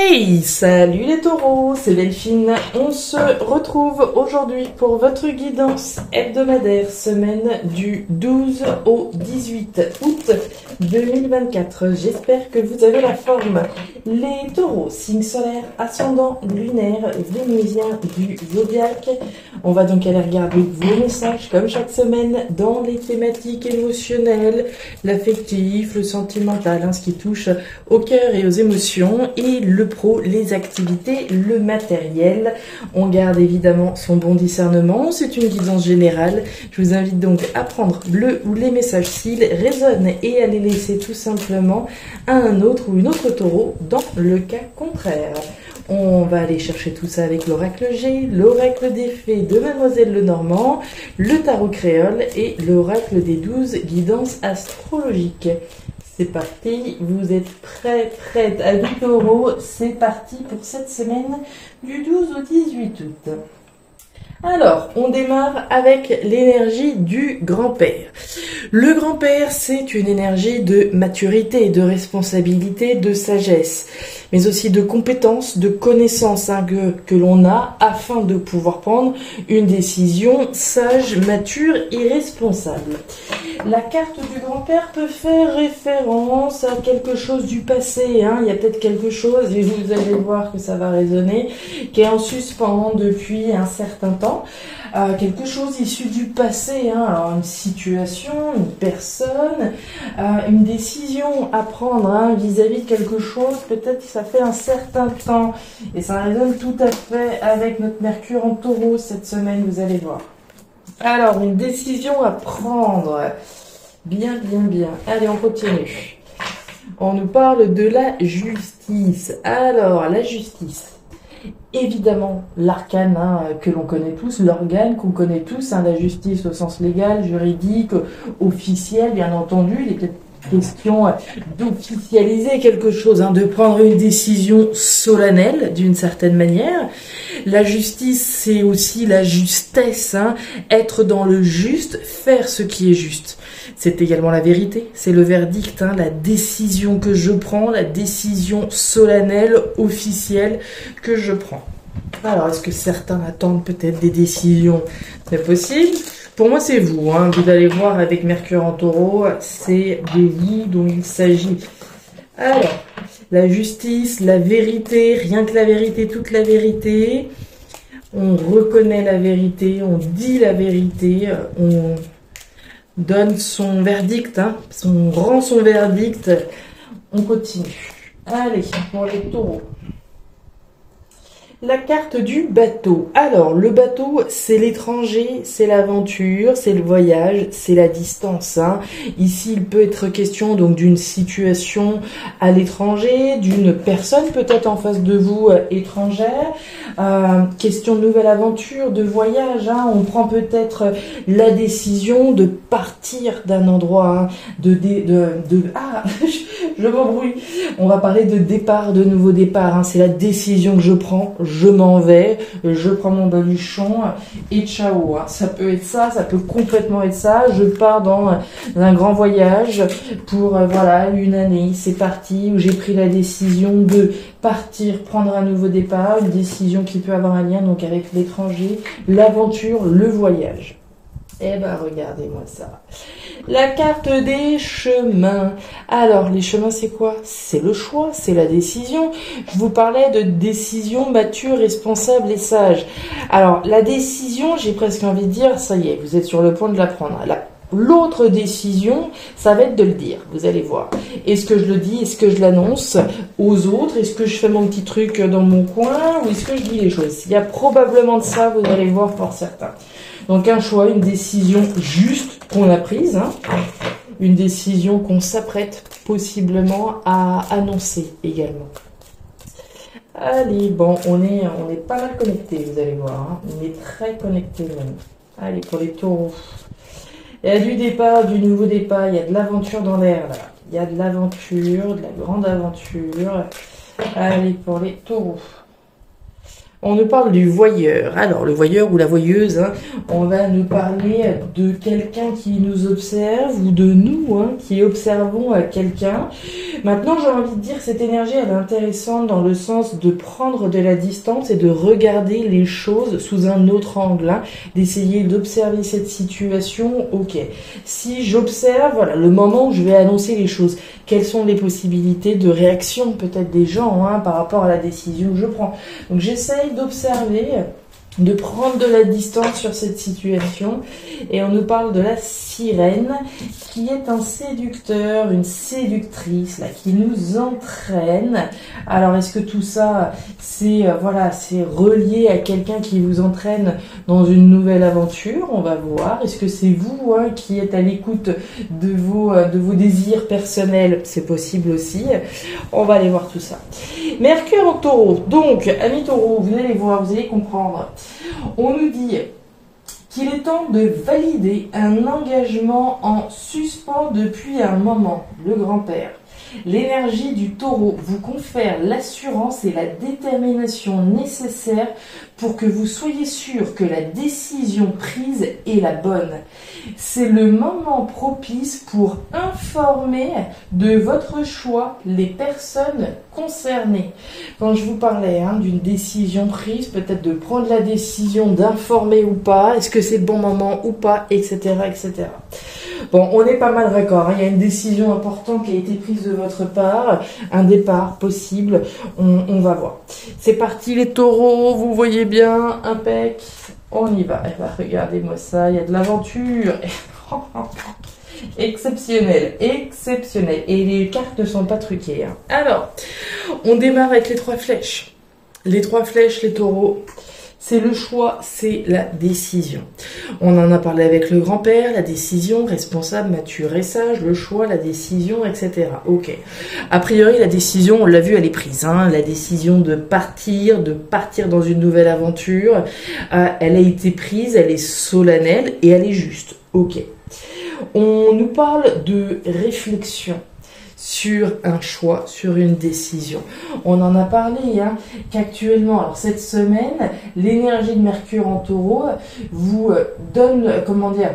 Hey, salut les taureaux, c'est Delphine. On se retrouve aujourd'hui pour votre guidance hebdomadaire, semaine du 12 au 18 août 2024. J'espère que vous avez la forme. Les taureaux, signe solaire, ascendant lunaire, vénusien du zodiaque. On va donc aller regarder vos messages comme chaque semaine dans les thématiques émotionnelles, l'affectif, le sentimental, ce qui touche au cœur et aux émotions, et le pro, les activités, le matériel. On garde évidemment son bon discernement, c'est une guidance générale. Je vous invite donc à prendre le ou les messages s'ils résonnent et à les laisser tout simplement à un autre ou une autre taureau dans le cas contraire. On va aller chercher tout ça avec l'oracle G, l'oracle des fées de Mademoiselle Lenormand, le tarot créole et l'oracle des 12 guidances astrologiques. C'est parti, vous êtes prêtes à vie taureau, c'est parti pour cette semaine du 12 au 18 août. Alors, on démarre avec l'énergie du grand-père. Le grand-père, c'est une énergie de maturité, de responsabilité, de sagesse, mais aussi de compétences, de connaissances que l'on a afin de pouvoir prendre une décision sage, mature et responsable. La carte du grand-père peut faire référence à quelque chose du passé. Il y a peut-être quelque chose, et vous allez voir que ça va résonner, qui est en suspens depuis un certain temps. Quelque chose issu du passé, alors une situation, une personne, une décision à prendre vis-à-vis de quelque chose, peut-être que ça fait un certain temps. Et ça résonne tout à fait avec notre Mercure en taureau cette semaine, vous allez voir. Alors, une décision à prendre. Bien. Allez, on continue. On nous parle de la justice. Alors, la justice. Évidemment, l'arcane que l'on connaît tous, l'organe qu'on connaît tous, la justice au sens légal, juridique, officiel, bien entendu. Il est peut-être question d'officialiser quelque chose, de prendre une décision solennelle d'une certaine manière. La justice, c'est aussi la justesse, être dans le juste, faire ce qui est juste. C'est également la vérité, c'est le verdict, la décision que je prends, la décision solennelle, officielle que je prends. Alors, est-ce que certains attendent peut-être des décisions? C'est possible. Pour moi, c'est vous. Vous allez voir avec Mercure en taureau, c'est de vous dont il s'agit. Alors, la justice, la vérité, rien que la vérité, toute la vérité. On reconnaît la vérité, on dit la vérité, on donne son verdict, on rend son verdict. On continue. Allez, pour les taureaux. La carte du bateau. Alors, le bateau, c'est l'étranger, c'est l'aventure, c'est le voyage, c'est la distance. Ici, il peut être question donc d'une situation à l'étranger, d'une personne peut-être en face de vous étrangère. Question de nouvelle aventure, de voyage. On prend peut-être la décision de partir d'un endroit, je m'embrouille. On va parler de départ, de nouveau départ. C'est la décision que je prends. Je m'en vais, je prends mon baluchon et ciao. Ça peut être ça, ça peut complètement être ça. Je pars dans un grand voyage pour une année. C'est parti, où j'ai pris la décision de partir, prendre un nouveau départ, une décision qui peut avoir un lien donc avec l'étranger, l'aventure, le voyage. Eh ben, regardez-moi ça. La carte des chemins. Alors, les chemins, c'est quoi? C'est le choix, c'est la décision. Je vous parlais de décision mature, responsable et sage. Alors, la décision, j'ai presque envie de dire, ça y est, vous êtes sur le point de la prendre. L'autre décision, ça va être de le dire, vous allez voir. Est-ce que je le dis, est-ce que je l'annonce aux autres, est-ce que je fais mon petit truc dans mon coin, ou est-ce que je dis les choses? Il y a probablement de ça, vous allez voir pour certains. Donc un choix, une décision juste qu'on a prise, une décision qu'on s'apprête possiblement à annoncer également. Allez, bon, on est pas mal connectés, vous allez voir, on est très connectés même. Allez, pour les taureaux. Il y a du départ, du nouveau départ, il y a de l'aventure dans l'air là. Il y a de l'aventure, de la grande aventure. Allez, pour les taureaux. On nous parle du voyeur. Alors, le voyeur ou la voyeuse, hein, on va nous parler de quelqu'un qui nous observe ou de nous hein, qui observons quelqu'un. Maintenant, j'ai envie de dire que cette énergie, elle est intéressante dans le sens de prendre de la distance et de regarder les choses sous un autre angle, hein, d'essayer d'observer cette situation. Ok, si j'observe, voilà, le moment où je vais annoncer les choses, quelles sont les possibilités de réaction peut-être des gens hein, par rapport à la décision que je prends. Donc, j'essaye d'observer, de prendre de la distance sur cette situation et on nous parle de la sirène qui est un séducteur, une séductrice là, qui nous entraîne. Alors est-ce que tout ça c'est voilà, c'est relié à quelqu'un qui vous entraîne dans une nouvelle aventure? On va voir. Est-ce que c'est vous hein, qui êtes à l'écoute de vos désirs personnels? C'est possible aussi. On va aller voir tout ça. Mercure en taureau. Donc, amis taureaux, vous allez voir, vous allez comprendre. On nous dit qu'il est temps de valider un engagement en suspens depuis un moment, le grand-père. L'énergie du taureau vous confère l'assurance et la détermination nécessaires pour que vous soyez sûr que la décision prise est la bonne. C'est le moment propice pour informer de votre choix les personnes concernées. Quand je vous parlais hein, d'une décision prise, peut-être de prendre la décision d'informer ou pas, est-ce que c'est le bon moment ou pas, etc. etc. Bon, on est pas mal d'accord, hein. Il y a une décision importante qui a été prise de votre part, un départ possible, on va voir. C'est parti les taureaux, vous voyez bien, impec, on y va. Eh ben, regardez-moi ça, il y a de l'aventure. Exceptionnel, exceptionnel. Et les cartes ne sont pas truquées. Hein. Alors, on démarre avec les 3 flèches. Les 3 flèches, les taureaux. C'est le choix, c'est la décision. On en a parlé avec le grand-père, la décision, responsable, mature et sage, le choix, la décision, etc. Ok. A priori, la décision, on l'a vu, elle est prise. Hein. La décision de partir dans une nouvelle aventure, elle a été prise, elle est solennelle et elle est juste. Ok. On nous parle de réflexion sur un choix, sur une décision. On en a parlé, hein, qu'actuellement, alors cette semaine, l'énergie de Mercure en taureau vous donne, comment dire,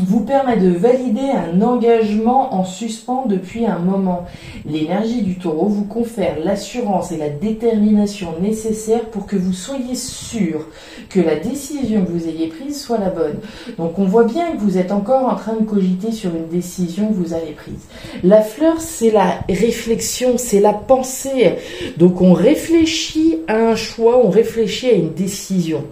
vous permet de valider un engagement en suspens depuis un moment. L'énergie du taureau vous confère l'assurance et la détermination nécessaires pour que vous soyez sûr que la décision que vous ayez prise soit la bonne. Donc on voit bien que vous êtes encore en train de cogiter sur une décision que vous avez prise. La fleur, c'est la réflexion, c'est la pensée. Donc on réfléchit à un choix, on réfléchit à une décision.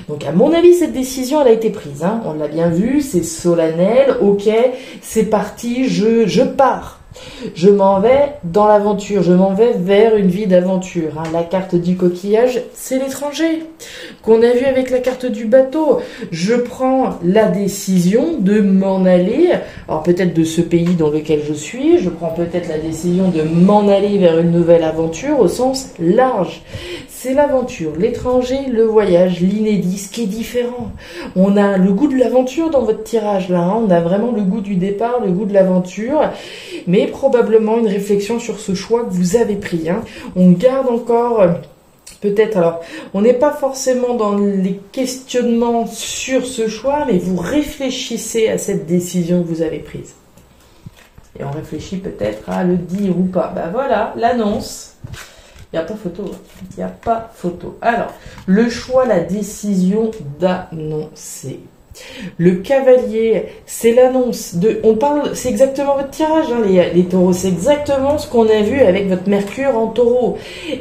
Donc à mon avis, cette décision, elle a été prise. Hein. On l'a bien vu, c'est solennel, ok, c'est parti, je pars. Je m'en vais dans l'aventure, je m'en vais vers une vie d'aventure. Hein. La carte du coquillage, c'est l'étranger, qu'on a vu avec la carte du bateau. Je prends la décision de m'en aller, alors peut-être de ce pays dans lequel je suis, je prends peut-être la décision de m'en aller vers une nouvelle aventure au sens large. C'est l'aventure, l'étranger, le voyage, l'inédit, ce qui est différent. On a le goût de l'aventure dans votre tirage là, hein. On a vraiment le goût du départ, le goût de l'aventure, mais probablement une réflexion sur ce choix que vous avez pris. Hein. On garde encore... peut-être, alors, on n'est pas forcément dans les questionnements sur ce choix, mais vous réfléchissez à cette décision que vous avez prise. Et on réfléchit peut-être à le dire ou pas. Ben voilà, l'annonce. Il n'y a pas photo. Il n'y a pas photo. Alors, le choix, la décision d'annoncer. Le cavalier, c'est l'annonce de... On parle, c'est exactement votre tirage, hein, les taureaux. C'est exactement ce qu'on a vu avec votre Mercure en taureau.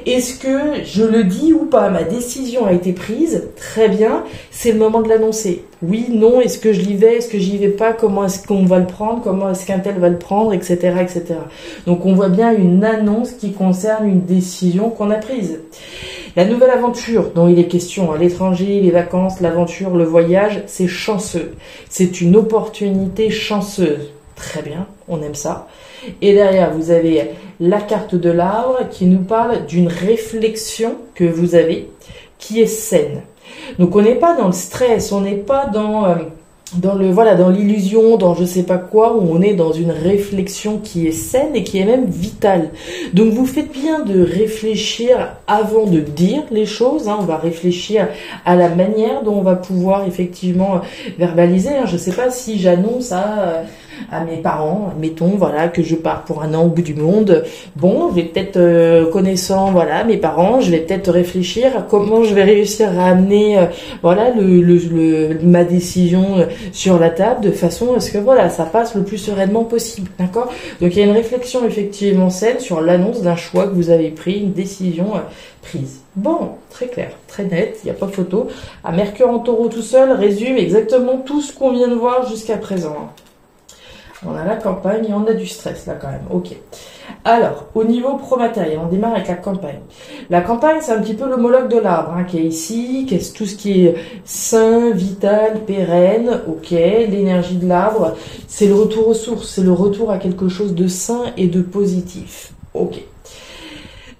Est-ce que je le dis ou pas? Ma décision a été prise. Très bien. C'est le moment de l'annoncer. Oui, non, est-ce que je y vais? Est-ce que j'y vais pas? Comment est-ce qu'on va le prendre? Comment est-ce qu'un tel va le prendre? Etc., etc. Donc, on voit bien une annonce qui concerne une décision qu'on a prise. La nouvelle aventure dont il est question, hein, l'étranger, les vacances, l'aventure, le voyage, c'est chanceux. C'est une opportunité chanceuse. Très bien, on aime ça. Et derrière, vous avez la carte de l'arbre qui nous parle d'une réflexion que vous avez qui est saine. Donc on n'est pas dans le stress, on n'est pas dans voilà, dans l'illusion, dans je sais pas quoi, où on est dans une réflexion qui est saine et qui est même vitale. Donc vous faites bien de réfléchir avant de dire les choses, hein. On va réfléchir à la manière dont on va pouvoir effectivement verbaliser, hein. Je sais pas si j'annonce à mes parents, admettons, voilà, que je pars pour un an au bout du monde. Bon, je vais peut-être, connaissant, voilà, mes parents, je vais peut-être réfléchir à comment je vais réussir à amener, voilà, ma décision sur la table de façon à ce que, voilà, ça passe le plus sereinement possible, d'accord? Donc il y a une réflexion effectivement saine sur l'annonce d'un choix que vous avez pris, une décision prise. Bon, très clair, très net, il n'y a pas de photo. À Mercure en Taureau tout seul résume exactement tout ce qu'on vient de voir jusqu'à présent. On a la campagne et on a du stress là quand même. Ok. Alors, au niveau pro-matériel, on démarre avec la campagne. La campagne, c'est un petit peu l'homologue de l'arbre, hein, qui est ici, qui est tout ce qui est sain, vital, pérenne. Ok. L'énergie de l'arbre, c'est le retour aux sources, c'est le retour à quelque chose de sain et de positif. Ok.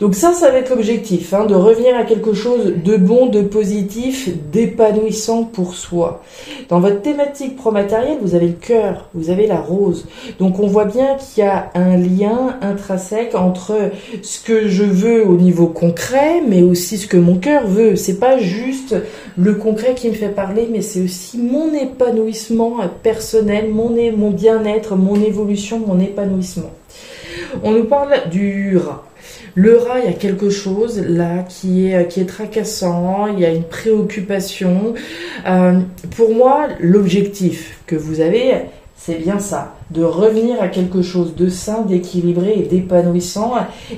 Donc ça va être l'objectif, hein, de revenir à quelque chose de bon, de positif, d'épanouissant pour soi. Dans votre thématique pro-matérielle, vous avez le cœur, vous avez la rose. Donc on voit bien qu'il y a un lien intrinsèque entre ce que je veux au niveau concret, mais aussi ce que mon cœur veut. C'est pas juste le concret qui me fait parler, mais c'est aussi mon épanouissement personnel, mon bien-être, mon évolution, mon épanouissement. On nous parle du rat. Le rat, il y a quelque chose là qui est tracassant, il y a une préoccupation. Pour moi, l'objectif que vous avez, c'est bien ça, de revenir à quelque chose de sain, d'équilibré et d'épanouissant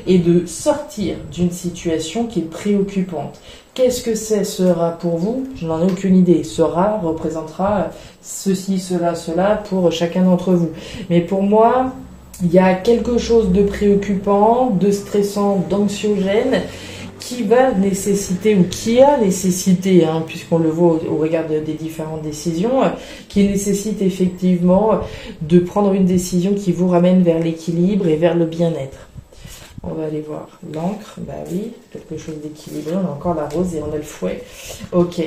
et de sortir d'une situation qui est préoccupante. Qu'est-ce que c'est ce rat pour vous? Je n'en ai aucune idée. Ce rat représentera ceci, cela pour chacun d'entre vous. Mais pour moi, il y a quelque chose de préoccupant, de stressant, d'anxiogène qui va nécessiter, ou qui a nécessité, hein, puisqu'on le voit au regard des différentes décisions, qui nécessite effectivement de prendre une décision qui vous ramène vers l'équilibre et vers le bien-être. On va aller voir l'encre, bah oui, quelque chose d'équilibré, on a encore la rose et on a le fouet. Ok.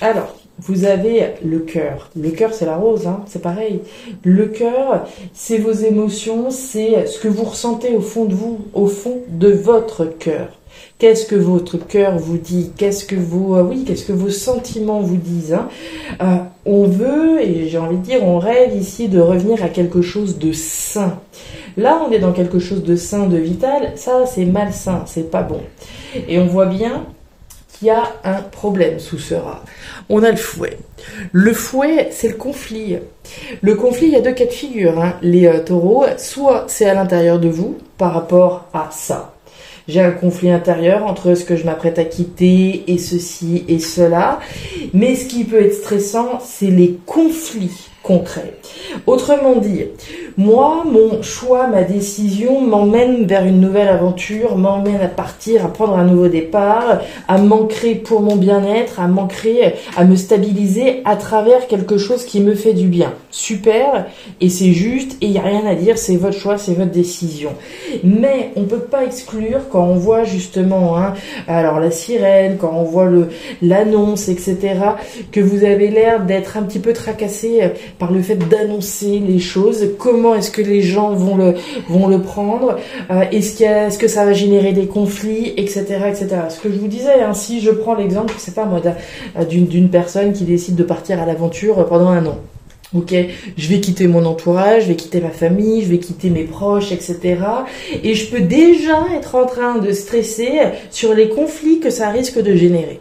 Alors, vous avez le cœur. Le cœur, c'est la rose, hein, c'est pareil. Le cœur, c'est vos émotions, c'est ce que vous ressentez au fond de vous, au fond de votre cœur. Qu'est-ce que votre cœur vous dit? Qu'est-ce que vos sentiments vous disent, hein? On veut, et j'ai envie de dire, on rêve ici de revenir à quelque chose de sain. Là, on est dans quelque chose de sain, de vital. Ça, c'est malsain, c'est pas bon. Et on voit bien qu'il y a un problème sous ce rat. On a le fouet. Le fouet, c'est le conflit. Le conflit, il y a deux cas de figure, hein. Les taureaux, soit c'est à l'intérieur de vous par rapport à ça. J'ai un conflit intérieur entre ce que je m'apprête à quitter et ceci et cela. Mais ce qui peut être stressant, c'est les conflits concrets. Autrement dit, moi, mon choix, ma décision m'emmène vers une nouvelle aventure, m'emmène à partir, à prendre un nouveau départ, à m'ancrer pour mon bien-être, à m'ancrer, à me stabiliser à travers quelque chose qui me fait du bien. Super, et c'est juste, et il n'y a rien à dire, c'est votre choix, c'est votre décision. Mais on ne peut pas exclure quand on voit justement, hein, alors la sirène, quand on voit l'annonce, etc., que vous avez l'air d'être un petit peu tracassé par le fait d'annoncer les choses. Comment est-ce que les gens vont le prendre? Est-ce que ça va générer des conflits, etc., etc. Ce que je vous disais, hein, si je prends l'exemple, je sais pas moi, d'une personne qui décide de partir à l'aventure pendant un an. Ok, je vais quitter mon entourage, je vais quitter ma famille, je vais quitter mes proches, etc. Et je peux déjà être en train de stresser sur les conflits que ça risque de générer.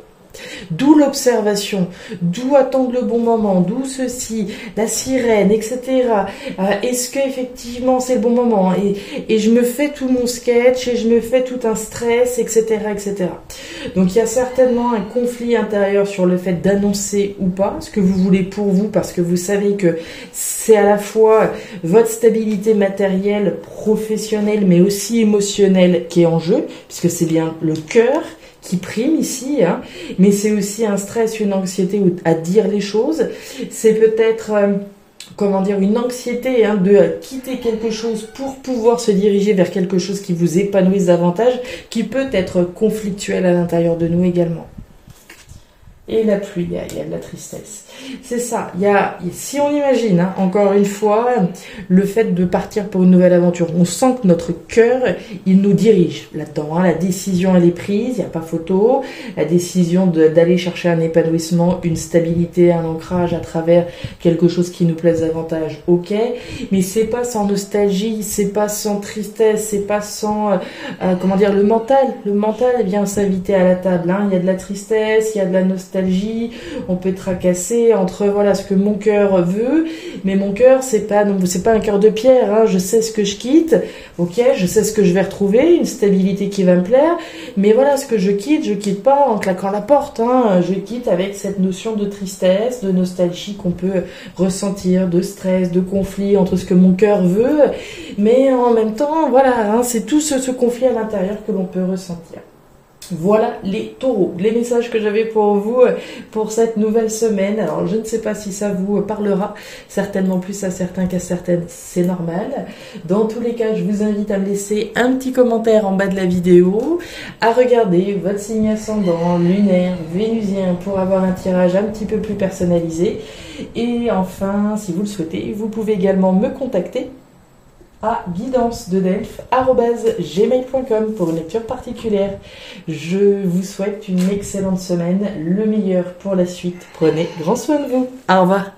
D'où l'observation, d'où attendre le bon moment, d'où ceci, la sirène, etc. Est-ce qu'effectivement c'est le bon moment? Et je me fais tout mon sketch et je me fais tout un stress, etc., etc. Donc il y a certainement un conflit intérieur sur le fait d'annoncer ou pas ce que vous voulez pour vous, parce que vous savez que c'est à la fois votre stabilité matérielle, professionnelle, mais aussi émotionnelle qui est en jeu, puisque c'est bien le cœur qui prime ici, hein, mais c'est aussi un stress, une anxiété à dire les choses. C'est peut-être, une anxiété, hein, de quitter quelque chose pour pouvoir se diriger vers quelque chose qui vous épanouisse davantage, qui peut être conflictuel à l'intérieur de nous également. Et la pluie, il y a de la tristesse. C'est ça. Si on imagine, hein, encore une fois, le fait de partir pour une nouvelle aventure, on sent que notre cœur, il nous dirige là-dedans. Hein. La décision, elle est prise, il n'y a pas photo. La décision d'aller chercher un épanouissement, une stabilité, un ancrage à travers quelque chose qui nous plaise davantage, ok. Mais c'est pas sans nostalgie, c'est pas sans tristesse, c'est pas sans, le mental. Le mental vient s'inviter à la table. Hein. Il y a de la tristesse, il y a de la nostalgie. On peut tracasser entre voilà ce que mon cœur veut, mais mon cœur c'est pas un cœur de pierre. Hein. Je sais ce que je quitte, ok, je sais ce que je vais retrouver, une stabilité qui va me plaire, mais voilà ce que je quitte pas en claquant la porte. Hein. Je quitte avec cette notion de tristesse, de nostalgie qu'on peut ressentir, de stress, de conflit entre ce que mon cœur veut, mais en même temps voilà, hein, c'est tout ce conflit à l'intérieur que l'on peut ressentir. Voilà les taureaux, les messages que j'avais pour vous pour cette nouvelle semaine. Alors je ne sais pas si ça vous parlera, certainement plus à certains qu'à certaines, c'est normal. Dans tous les cas, je vous invite à me laisser un petit commentaire en bas de la vidéo, à regarder votre signe ascendant, lunaire, vénusien pour avoir un tirage un petit peu plus personnalisé. Et enfin, si vous le souhaitez, vous pouvez également me contacter à guidancededelphes@gmail.com pour une lecture particulière. Je vous souhaite une excellente semaine, le meilleur pour la suite. Prenez grand soin de vous. Au revoir.